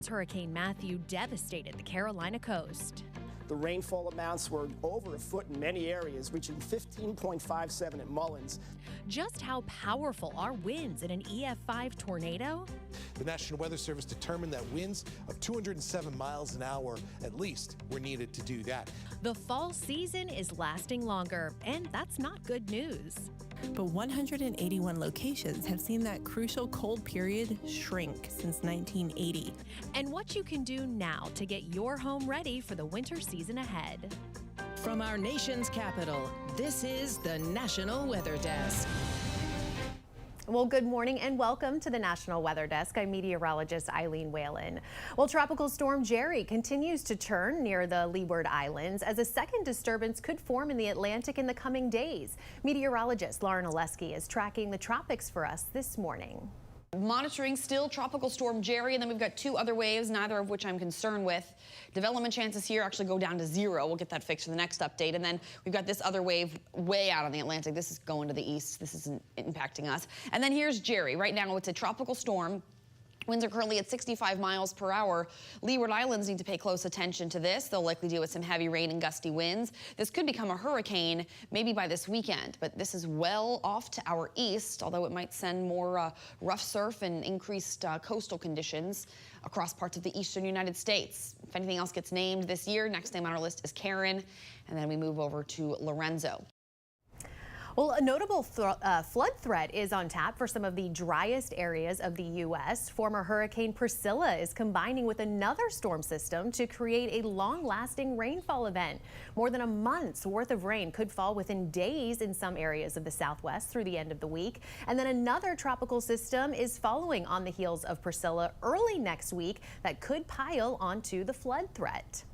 Hurricane Matthew devastated the Carolina coast. The rainfall amounts were over a foot in many areas, reaching 15.57 at Mullins. Just how powerful are winds in an EF5 tornado? The National Weather Service determined that winds of 207 miles an hour at least were needed to do that. The fall season is lasting longer, and that's not good news. But 181 locations have seen that crucial cold period shrink since 1980. And what you can do now to get your home ready for the winter season ahead. From our nation's capital, this is the National Weather Desk. Well, good morning and welcome to the National Weather Desk. I'm meteorologist Eileen Whalen. Well, Tropical Storm Jerry continues to turn near the Leeward Islands as a second disturbance could form in the Atlantic in the coming days. Meteorologist Lauren Oleski is tracking the tropics for us this morning. Monitoring still Tropical Storm Jerry, and then we've got two other waves, neither of which I'm concerned with. Development chances here actually go down to 0. We'll get that fixed in the next update. And then we've got this other wave way out on the Atlantic. This is going to the east. This isn't impacting us. And then here's Jerry. Right now it's a tropical storm. Winds are currently at 65 miles per hour. Leeward Islands need to pay close attention to this. They'll likely deal with some heavy rain and gusty winds. This could become a hurricane maybe by this weekend, but this is well off to our east, although it might send more rough surf and increased coastal conditions across parts of the eastern United States. If anything else gets named this year, next name on our list is Karen, and then we move over to Lorenzo. Well, a notable flood threat is on tap for some of the driest areas of the U.S. Former Hurricane Priscilla is combining with another storm system to create a long-lasting rainfall event. More than a month's worth of rain could fall within days in some areas of the Southwest through the end of the week. And then another tropical system is following on the heels of Priscilla early next week that could pile onto the flood threat.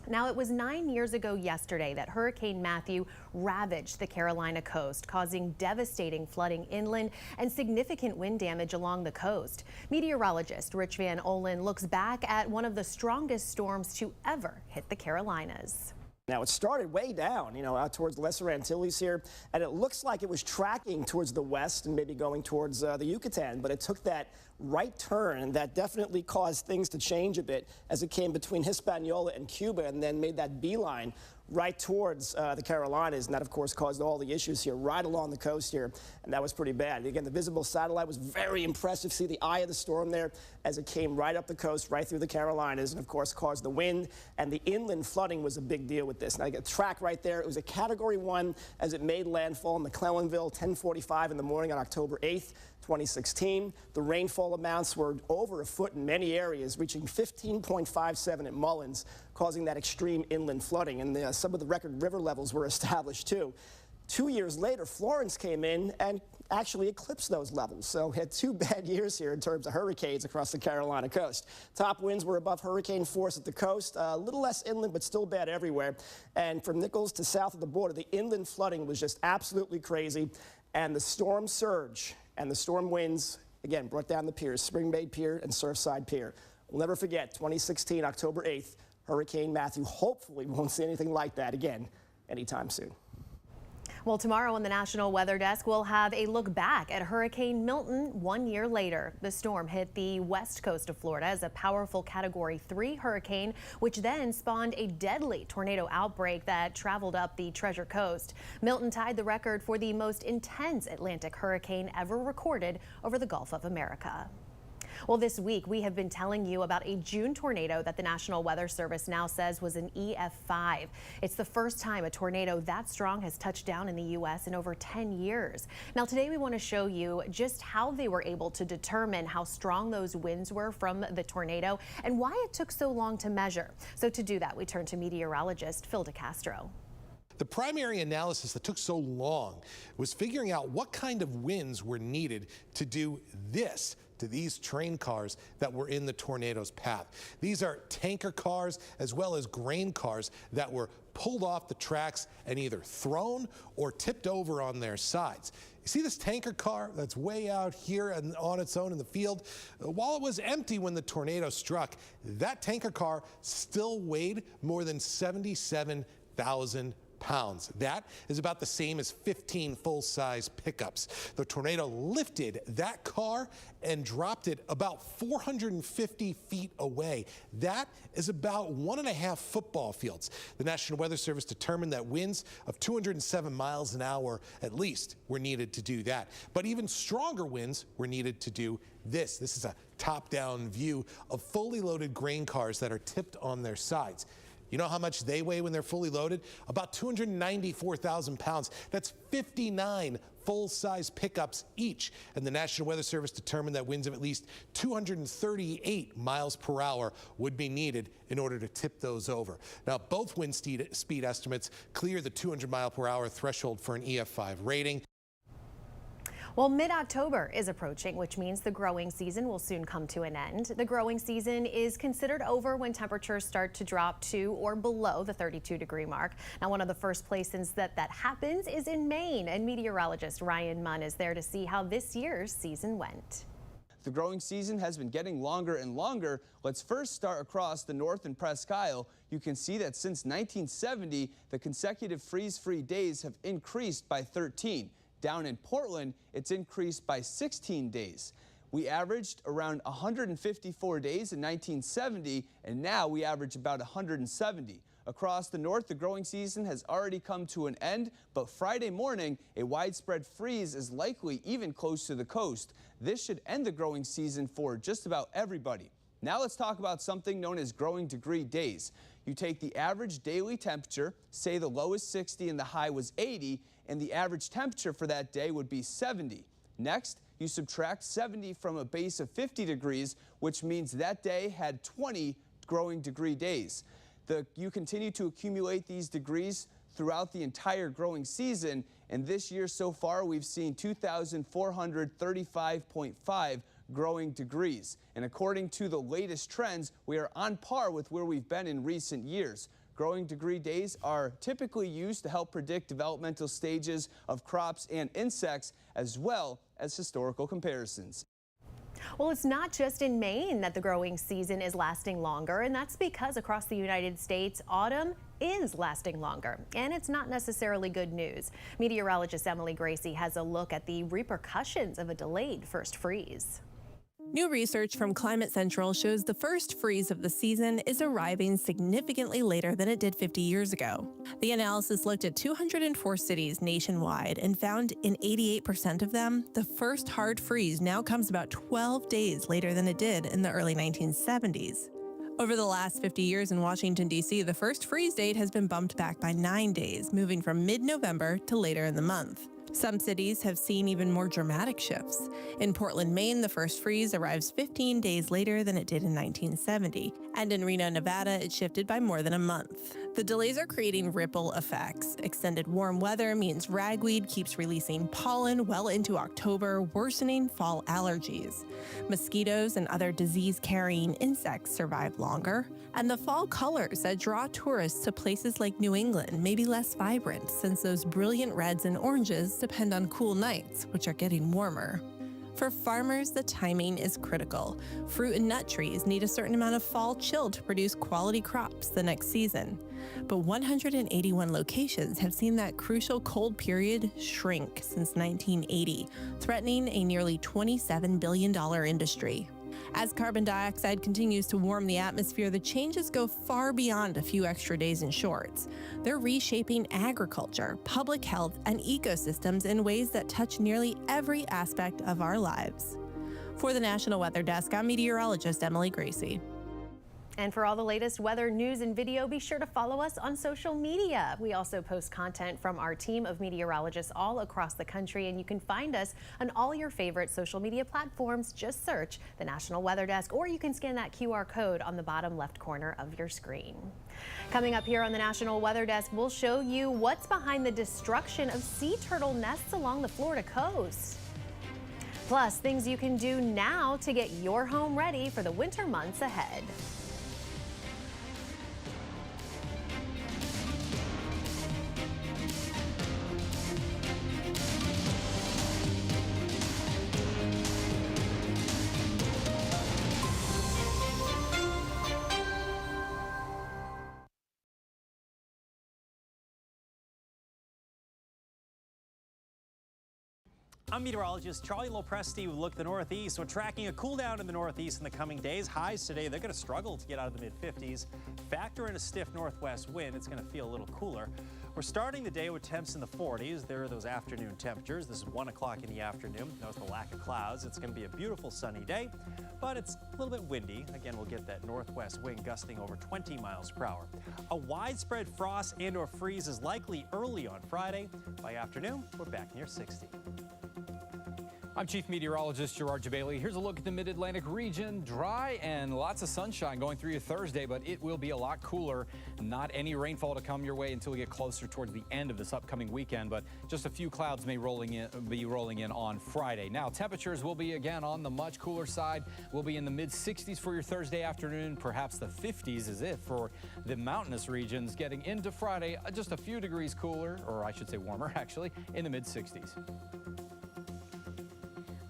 Now, it was 9 years ago yesterday that Hurricane Matthew ravaged the Carolina coast, causing devastating flooding inland and significant wind damage along the coast. Meteorologist Rich Van Olin looks back at one of the strongest storms to ever hit the Carolinas. Now, it started way down, out towards the Lesser Antilles here, and it looks like it was tracking towards the west and maybe going towards the Yucatan, but it took that right turn, and that definitely caused things to change a bit as it came between Hispaniola and Cuba and then made that beeline right towards the Carolinas, and that, of course, caused all the issues here right along the coast here, and that was pretty bad. Again, the visible satellite was very impressive. See the eye of the storm there as it came right up the coast, right through the Carolinas, and, of course, caused the wind, and the inland flooding was a big deal with this. Now, you got a track right there. It was a Category 1 as it made landfall in McClellanville, 10:45 in the morning on October 8th. 2016. The rainfall amounts were over a foot in many areas, reaching 15.57 at Mullins, causing that extreme inland flooding. And some of the record river levels were established, too. 2 years later, Florence came in and actually eclipsed those levels. So we had 2 bad years here in terms of hurricanes across the Carolina coast. Top winds were above hurricane force at the coast, a little less inland, but still bad everywhere. And from Nichols to south of the border, the inland flooding was just absolutely crazy. And the storm surge and the storm winds, again, brought down the piers, Spring Bay Pier and Surfside Pier. We'll never forget 2016, October 8th, Hurricane Matthew. Hopefully we won't see anything like that again anytime soon. Well, tomorrow on the National Weather Desk, we'll have a look back at Hurricane Milton 1 year later. The storm hit the west coast of Florida as a powerful Category 3 hurricane, which then spawned a deadly tornado outbreak that traveled up the Treasure Coast. Milton tied the record for the most intense Atlantic hurricane ever recorded over the Gulf of America. Well, this week we have been telling you about a June tornado that the National Weather Service now says was an EF5. It's the first time a tornado that strong has touched down in the U.S. in over 10 years. Now, today we want to show you just how they were able to determine how strong those winds were from the tornado and why it took so long to measure. So to do that, we turn to meteorologist Phil DeCastro. The primary analysis that took so long was figuring out what kind of winds were needed to do this to these train cars that were in the tornado's path. These are tanker cars as well as grain cars that were pulled off the tracks and either thrown or tipped over on their sides. You see this tanker car that's way out here and on its own in the field? While it was empty when the tornado struck, that tanker car still weighed more than 77,000 pounds. That is about the same as 15 full-size pickups. The tornado lifted that car and dropped it about 450 feet away. That is about 1.5 football fields. The National Weather Service determined that winds of 207 miles an hour at least were needed to do that. But even stronger winds were needed to do this. This is a top-down view of fully loaded grain cars that are tipped on their sides. You know how much they weigh when they're fully loaded? About 294,000 pounds. That's 59 full-size pickups each. And the National Weather Service determined that winds of at least 238 miles per hour would be needed in order to tip those over. Now, both wind speed estimates clear the 200 mile per hour threshold for an EF5 rating. Well, mid-October is approaching, which means the growing season will soon come to an end. The growing season is considered over when temperatures start to drop to or below the 32-degree mark. Now, one of the first places that happens is in Maine, and meteorologist Ryan Munn is there to see how this year's season went. The growing season has been getting longer and longer. Let's first start across the North and Presque Isle. You can see that since 1970, the consecutive freeze-free days have increased by 13. Down in Portland, it's increased by 16 days. We averaged around 154 days in 1970, and now we average about 170. Across the north, the growing season has already come to an end, but Friday morning, a widespread freeze is likely even close to the coast. This should end the growing season for just about everybody. Now let's talk about something known as growing degree days. You take the average daily temperature, say the low is 60 and the high was 80, and the average temperature for that day would be 70. Next, you subtract 70 from a base of 50 degrees, which means that day had 20 growing degree days. You continue to accumulate these degrees throughout the entire growing season, and this year so far we've seen 2,435.5 growing degrees. And according to the latest trends, we are on par with where we've been in recent years. Growing degree days are typically used to help predict developmental stages of crops and insects, as well as historical comparisons. Well, it's not just in Maine that the growing season is lasting longer, and that's because across the United States, autumn is lasting longer, and it's not necessarily good news. Meteorologist Emily Gracie has a look at the repercussions of a delayed first freeze. New research from Climate Central shows the first freeze of the season is arriving significantly later than it did 50 years ago. The analysis looked at 204 cities nationwide and found in 88% of them, the first hard freeze now comes about 12 days later than it did in the early 1970s. Over the last 50 years in Washington, D.C., the first freeze date has been bumped back by 9 days, moving from mid-November to later in the month. Some cities have seen even more dramatic shifts. In Portland, Maine, the first freeze arrives 15 days later than it did in 1970, and in Reno, Nevada, it shifted by more than a month. The delays are creating ripple effects. Extended warm weather means ragweed keeps releasing pollen well into October, worsening fall allergies. Mosquitoes and other disease-carrying insects survive longer, and the fall colors that draw tourists to places like New England may be less vibrant since those brilliant reds and oranges depend on cool nights, which are getting warmer. For farmers, the timing is critical. Fruit and nut trees need a certain amount of fall chill to produce quality crops the next season. But 181 locations have seen that crucial cold period shrink since 1980, threatening a nearly $27 billion industry. As carbon dioxide continues to warm the atmosphere, the changes go far beyond a few extra days in shorts. They're reshaping agriculture, public health, and ecosystems in ways that touch nearly every aspect of our lives. For the National Weather Desk, I'm meteorologist Emily Gracie. And for all the latest weather news and video, be sure to follow us on social media. We also post content from our team of meteorologists all across the country, and you can find us on all your favorite social media platforms. Just search the National Weather Desk, or you can scan that QR code on the bottom left corner of your screen. Coming up here on the National Weather Desk, we'll show you what's behind the destruction of sea turtle nests along the Florida coast. Plus, things you can do now to get your home ready for the winter months ahead. I'm meteorologist Charlie Lopresti with a look at the Northeast. We're tracking a cool down in the Northeast in the coming days. Highs today, they're going to struggle to get out of the mid-50s. Factor in a stiff northwest wind, it's going to feel a little cooler. We're starting the day with temps in the 40s. There are those afternoon temperatures. This is 1 o'clock in the afternoon. Notice the lack of clouds. It's going to be a beautiful sunny day, but it's a little bit windy. Again, we'll get that northwest wind gusting over 20 miles per hour. A widespread frost and or freeze is likely early on Friday. By afternoon, we're back near 60. I'm Chief Meteorologist Gerard Jabali. Here's a look at the Mid-Atlantic region. Dry and lots of sunshine going through your Thursday, but it will be a lot cooler. Not any rainfall to come your way until we get closer towards the end of this upcoming weekend, but just a few clouds may be rolling in on Friday. Now, temperatures will be again on the much cooler side. We'll be in the mid-60s for your Thursday afternoon, perhaps the 50s as if for the mountainous regions. Getting into Friday, just a few degrees cooler, or I should say warmer actually, in the mid-60s.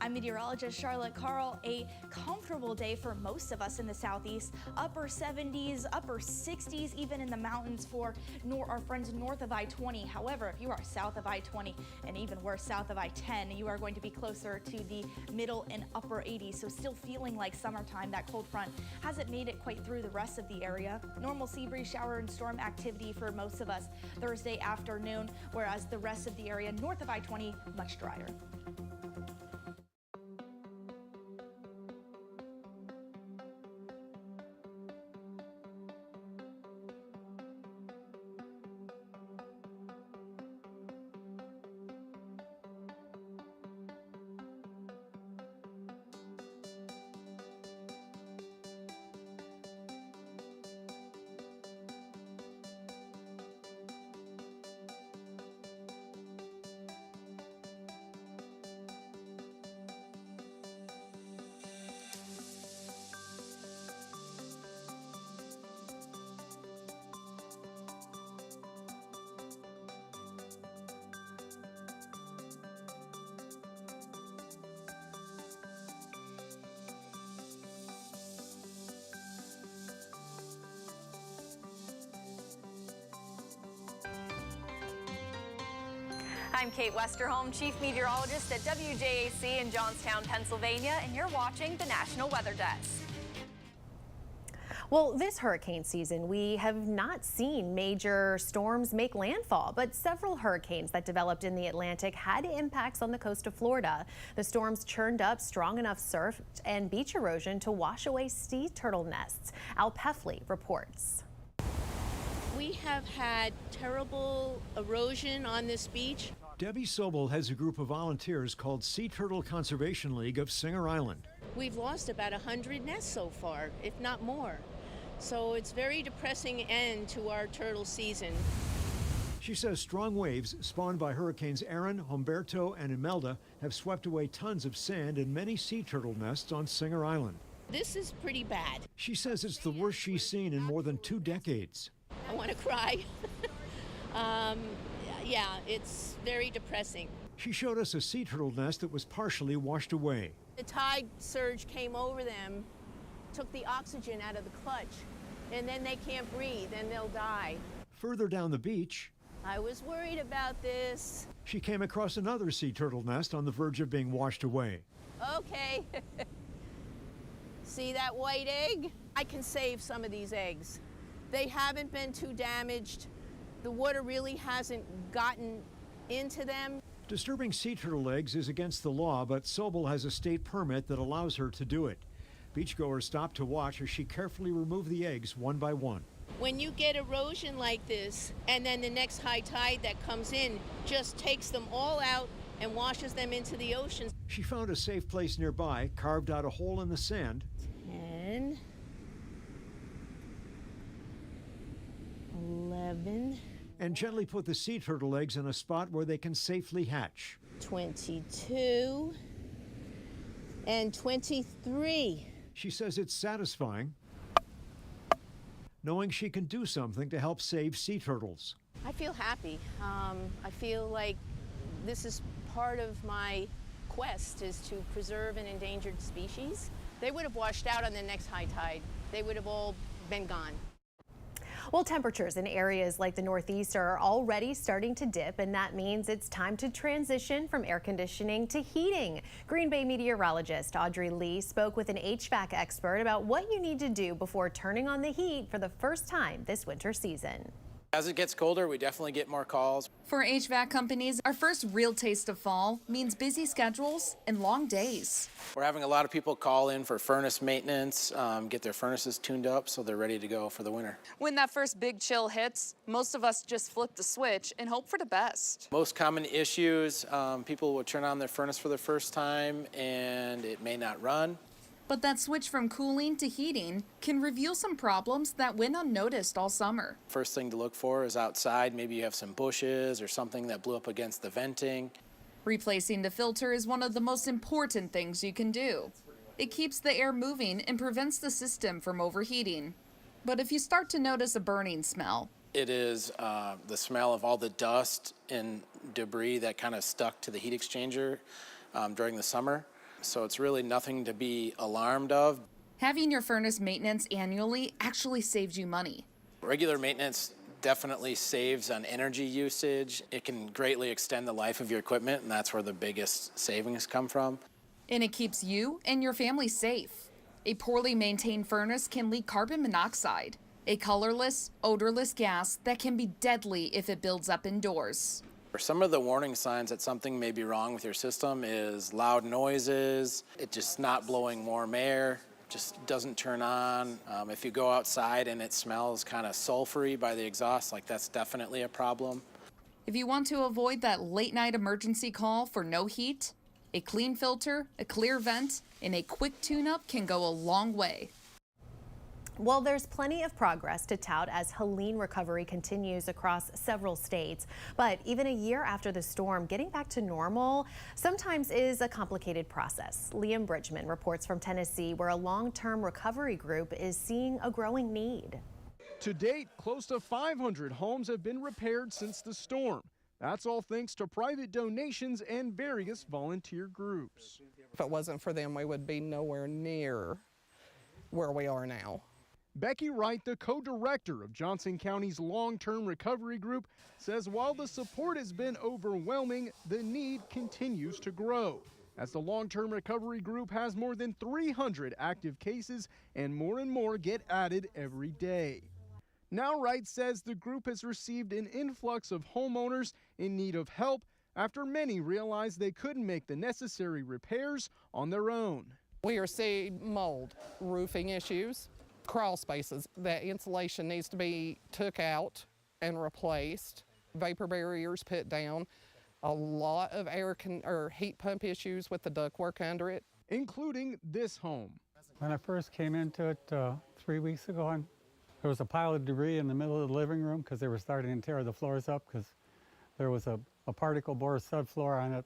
I'm meteorologist Charlotte Carl. A comfortable day for most of us in the southeast. Upper 70s, upper 60s, even in the mountains for our friends north of I-20. However, if you are south of I-20 and even worse, south of I-10, you are going to be closer to the middle and upper 80s. So still feeling like summertime. That cold front hasn't made it quite through the rest of the area. Normal sea breeze, shower and storm activity for most of us Thursday afternoon, whereas the rest of the area north of I-20 much drier. I'm Kate Westerholm, Chief Meteorologist at WJAC in Johnstown, Pennsylvania, and you're watching the National Weather Desk. Well, this hurricane season, we have not seen major storms make landfall, but several hurricanes that developed in the Atlantic had impacts on the coast of Florida. The storms churned up strong enough surf and beach erosion to wash away sea turtle nests. Al Peffley reports. We have had terrible erosion on this beach. Debbie Sobel has a group of volunteers called Sea Turtle Conservation League of Singer Island. We've lost about 100 nests so far, if not more. So it's very depressing end to our turtle season. She says strong waves spawned by hurricanes Erin, Humberto, and Imelda have swept away tons of sand and many sea turtle nests on Singer Island. This is pretty bad. She says it's the worst she's seen in more than 2 decades. I want to cry. Yeah, it's very depressing. She showed us a sea turtle nest that was partially washed away. The tide surge came over them, took the oxygen out of the clutch, and then they can't breathe and they'll die. Further down the beach, I was worried about this. she came across another sea turtle nest on the verge of being washed away. Okay. See that white egg? I can save some of these eggs. They haven't been too damaged. The water really hasn't gotten into them. Disturbing sea turtle eggs is against the law, but Sobel has a state permit that allows her to do it. Beachgoers stop to watch as she carefully removed the eggs one by one. When you get erosion like this, and then the next high tide that comes in just takes them all out and washes them into the ocean. She found a safe place nearby, carved out a hole in the sand. 10, 11, and gently put the sea turtle eggs in a spot where they can safely hatch. 22, and 23. She says it's satisfying knowing she can do something to help save sea turtles. I feel happy. I feel like this is part of my quest is to preserve an endangered species. They would have washed out on the next high tide. They would have all been gone. Well, temperatures in areas like the Northeast are already starting to dip, and that means it's time to transition from air conditioning to heating. Green Bay meteorologist Audrey Lee spoke with an HVAC expert about what you need to do before turning on the heat for the first time this winter season. As it gets colder, we definitely get more calls. For HVAC companies, our first real taste of fall means busy schedules and long days. We're having a lot of people call in for furnace maintenance, get their furnaces tuned up so they're ready to go for the winter. When that first big chill hits, most of us just flip the switch and hope for the best. Most common issues, people will turn on their furnace for the first time and it may not run. But that switch from cooling to heating can reveal some problems that went unnoticed all summer. First thing to look for is outside. Maybe you have some bushes or something that blew up against the venting. Replacing the filter is one of the most important things you can do. It keeps the air moving and prevents the system from overheating. But if you start to notice a burning smell, it is the smell of all the dust and debris that kind of stuck to the heat exchanger during the summer. So it's really nothing to be alarmed of. Having your furnace maintenance annually actually saves you money. Regular maintenance definitely saves on energy usage. It can greatly extend the life of your equipment, and that's where the biggest savings come from. And it keeps you and your family safe. A poorly maintained furnace can leak carbon monoxide, a colorless, odorless gas that can be deadly if it builds up indoors. Some of the warning signs that something may be wrong with your system is loud noises, it just not blowing warm air, just doesn't turn on. If you go outside and it smells kind of sulfury by the exhaust, like that's definitely a problem. If you want to avoid that late night emergency call for no heat, a clean filter, a clear vent, and a quick tune-up can go a long way. Well, there's plenty of progress to tout as Helene recovery continues across several states. But even a year after the storm, getting back to normal sometimes is a complicated process. Liam Bridgman reports from Tennessee, where a long-term recovery group is seeing a growing need. To date, close to 500 homes have been repaired since the storm. That's all thanks to private donations and various volunteer groups. If it wasn't for them, we would be nowhere near where we are now. Becky Wright, the co-director of Johnson County's long-term recovery group, says while the support has been overwhelming, the need continues to grow. As the long-term recovery group has more than 300 active cases and more get added every day. Now Wright says the group has received an influx of homeowners in need of help after many realized they couldn't make the necessary repairs on their own. We are seeing mold, roofing issues, crawl spaces. That insulation needs to be took out and replaced, vapor barriers put down, a lot of heat pump issues with the ductwork under it. Including this home. When I first came into it 3 weeks ago, there was a pile of debris in the middle of the living room because they were starting to tear the floors up because there was a particle board subfloor on it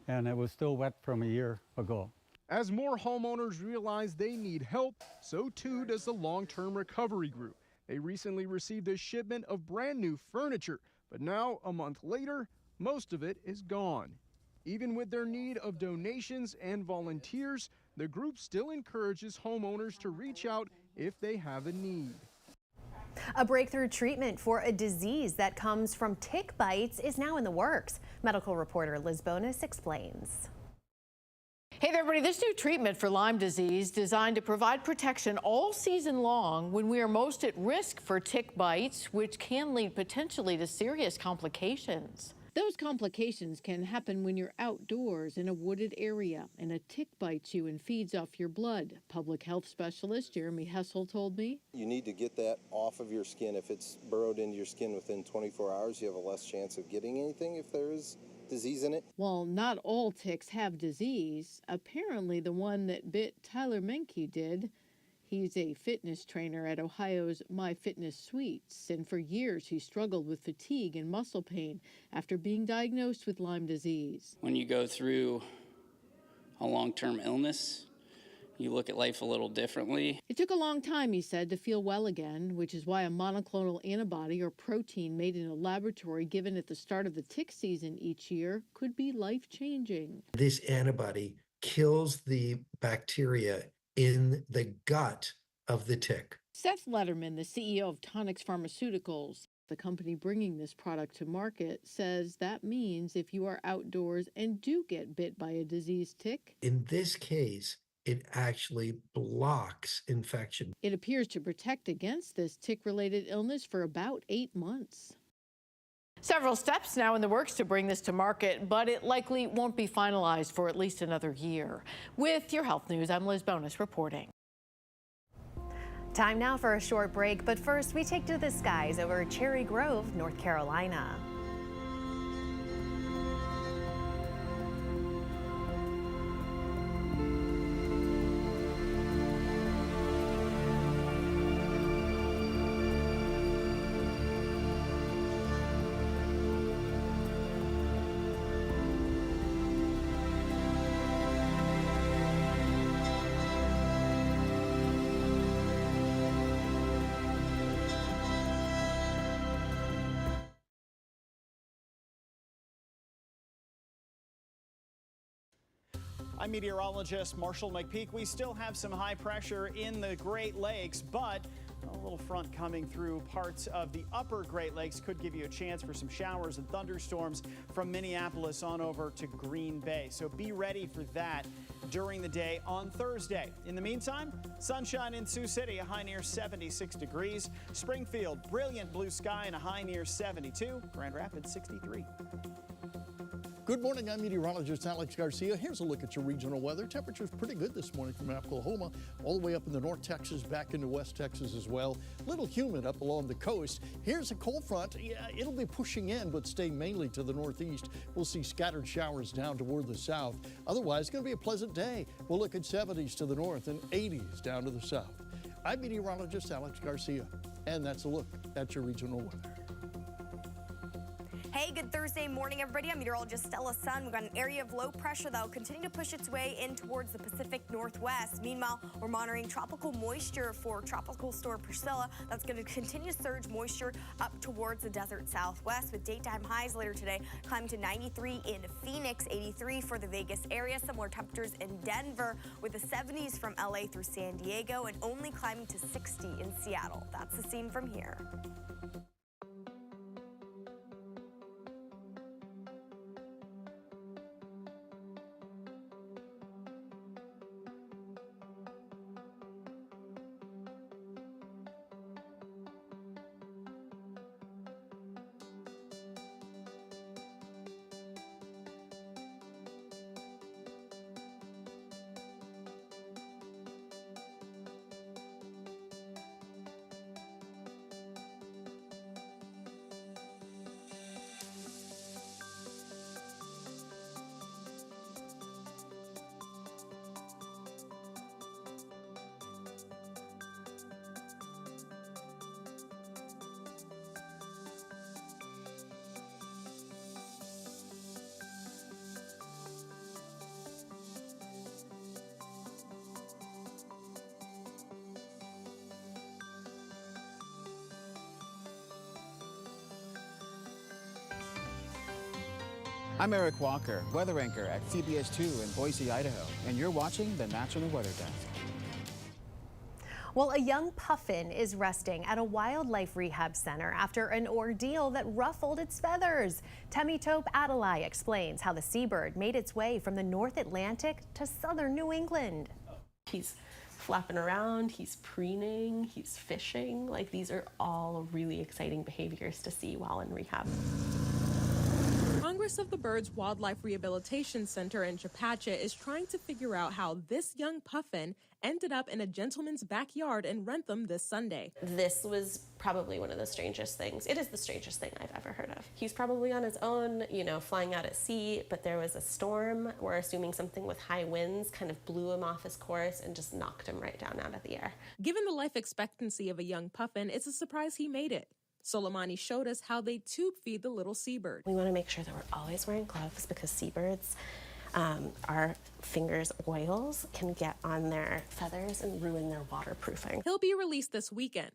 and it was still wet from a year ago. As more homeowners realize they need help, so too does the long-term recovery group. They recently received a shipment of brand new furniture, but now, a month later, most of it is gone. Even with their need of donations and volunteers, the group still encourages homeowners to reach out if they have a need. A breakthrough treatment for a disease that comes from tick bites is now in the works. Medical reporter Liz Bonus explains. Hey there, everybody. This new treatment for Lyme disease designed to provide protection all season long when we are most at risk for tick bites, which can lead potentially to serious complications. Those complications can happen when you're outdoors in a wooded area and a tick bites you and feeds off your blood. Public health specialist Jeremy Hessel told me. You need to get that off of your skin. If it's burrowed into your skin within 24 hours, you have a less chance of getting anything if there is disease in it. While not all ticks have disease, apparently the one that bit Tyler Menke did. He's a fitness trainer at Ohio's My Fitness Suites, and for years he struggled with fatigue and muscle pain after being diagnosed with Lyme disease. When you go through a long-term illness, you look at life a little differently. It took a long time, he said, to feel well again, which is why a monoclonal antibody or protein made in a laboratory given at the start of the tick season each year could be life-changing. This antibody kills the bacteria in the gut of the tick. Seth Letterman, the CEO of Tonix Pharmaceuticals, the company bringing this product to market, says that means if you are outdoors and do get bit by a diseased tick, in this case, it actually blocks infection. It appears to protect against this tick-related illness for about 8 months. Several steps now in the works to bring this to market, but it likely won't be finalized for at least another year. With your health news, I'm Liz Bonus reporting. Time now for a short break, but first we take to the skies over Cherry Grove, North Carolina. I'm meteorologist Marshall McPeak. We still have some high pressure in the Great Lakes, but a little front coming through parts of the upper Great Lakes could give you a chance for some showers and thunderstorms from Minneapolis on over to Green Bay. So be ready for that during the day on Thursday. In the meantime, sunshine in Sioux City, a high near 76 degrees. Springfield, brilliant blue sky and a high near 72. Grand Rapids, 63. Good morning, I'm meteorologist Alex Garcia. Here's a look at your regional weather. Temperature's pretty good this morning from Oklahoma all the way up into North Texas, back into West Texas as well. Little humid up along the coast. Here's a cold front. Yeah, it'll be pushing in, but stay mainly to the northeast. We'll see scattered showers down toward the south. Otherwise, it's going to be a pleasant day. We'll look at 70s to the north and 80s down to the south. I'm meteorologist Alex Garcia, and that's a look at your regional weather. Hey, good Thursday morning, everybody. I'm meteorologist Stella Sun. We've got an area of low pressure that will continue to push its way in towards the Pacific Northwest. Meanwhile, we're monitoring tropical moisture for Tropical Storm Priscilla. That's going to continue to surge moisture up towards the desert Southwest with daytime highs later today climbing to 93 in Phoenix, 83 for the Vegas area. Similar temperatures in Denver with the 70s from LA through San Diego and only climbing to 60 in Seattle. That's the scene from here. I'm Eric Walker, weather anchor at CBS 2 in Boise, Idaho, and you're watching the National Weather Desk. Well, a young puffin is resting at a wildlife rehab center after an ordeal that ruffled its feathers. Temitope Adelaide explains how the seabird made its way from the North Atlantic to southern New England. He's flapping around, he's preening, he's fishing. Like, these are all really exciting behaviors to see while in rehab. Congress of the Birds Wildlife Rehabilitation Center in Chepachet is trying to figure out how this young puffin ended up in a gentleman's backyard in Rentham this Sunday. This was probably one of the strangest things. It is the strangest thing I've ever heard of. He's probably on his own, flying out at sea, but there was a storm. We're assuming something with high winds kind of blew him off his course and just knocked him right down out of the air. Given the life expectancy of a young puffin, it's a surprise he made it. Soleimani showed us how they tube feed the little seabird. We want to make sure that we're always wearing gloves because seabirds, our fingers' oils can get on their feathers and ruin their waterproofing. He'll be released this weekend.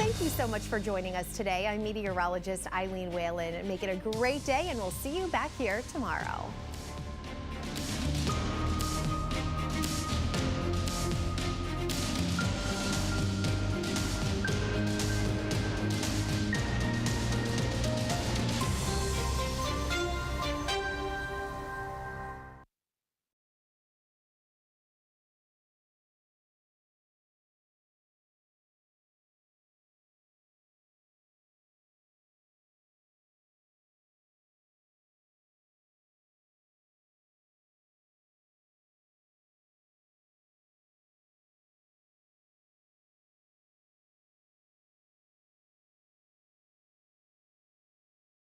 thank you so much for joining us today. I'm meteorologist Eileen Whalen. Make it a great day, and we'll see you back here tomorrow.